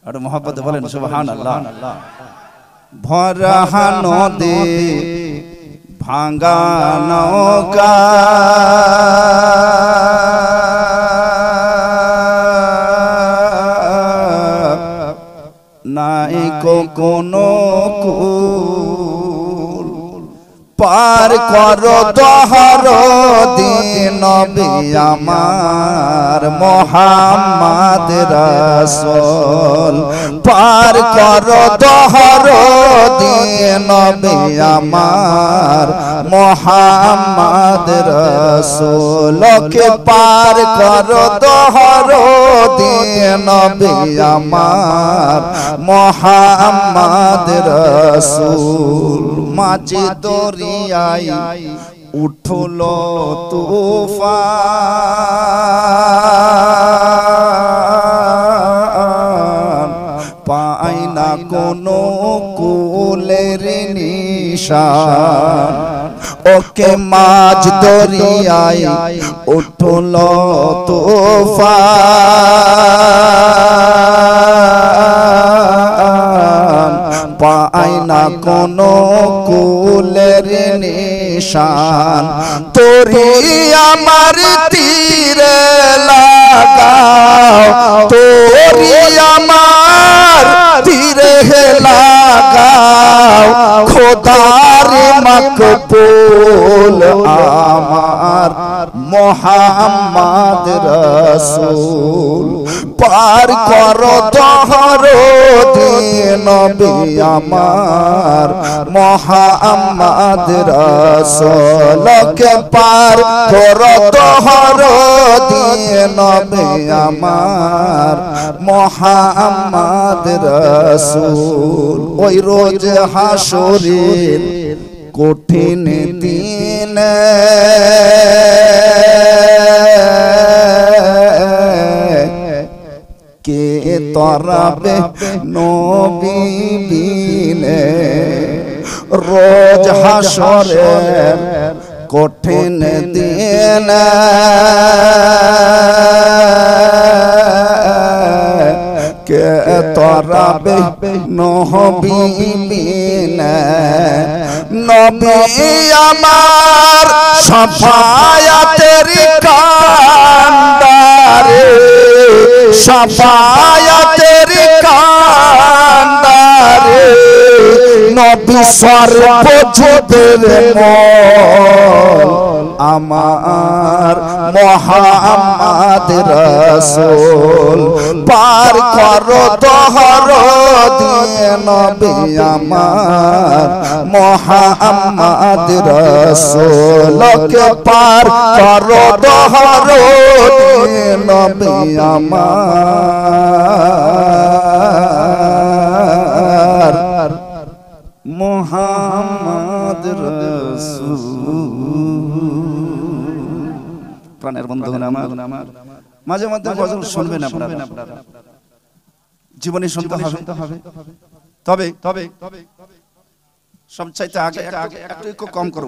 আর মোহাব্বতে বলেন সুবহানাল্লাহ। ভরা নদী ভাঙা নৌকা নাই কোনো কুল পার করো দহর দিন নবী আমার মুহাম্মদ রাসূল পার করো দহর দিন নবী আমার মুহাম্মদ রাসূল কে পার করো দহর দিন নবী আমার মুহাম্মদ রাসূল মাঝি দরিয়ায় উঠলো তুফান পাই না কোনো কুলের নিশান ওকে মাঝ দরিয়ায় উঠলো তুফান পাই না কোনো কুলের নিশান তোরি আমার তীরে লাগাও তোরি আমার তীরে লাগাও খোদার মকবুল আমার মুহাম্মদ রাসূল পার করো দহর দিন নবী আমার মুহাম্মদ রাসূল কে পার করো দহর দিন নবী আমার মুহাম্মদ রাসূল ওই রোজ হাসরের কঠিন দিনে কে তরাবে নবী বিনে রোজ হাসরের কঠিন দিনে কে তরাবে নবী বিনে নবী আমার শাফায়াতের কান্ডারে শাফায়াতের কান্ডারে নবী সর্বজুদের মল আমার মুহাম্মদ রাসূল পার করো দহর দিন নবী আমার মুহাম্মদ রাসূল কে পার করো দহর দিন নবী আমার মুহাম্মদ রাসূল। প্রাণের বন্ধুগণ আমার মাঝে মধ্যে গজল শুনবেন আপনারা, জীবনে শুনতে হবে, তবে সবচাইতে আগে একটু কম করো।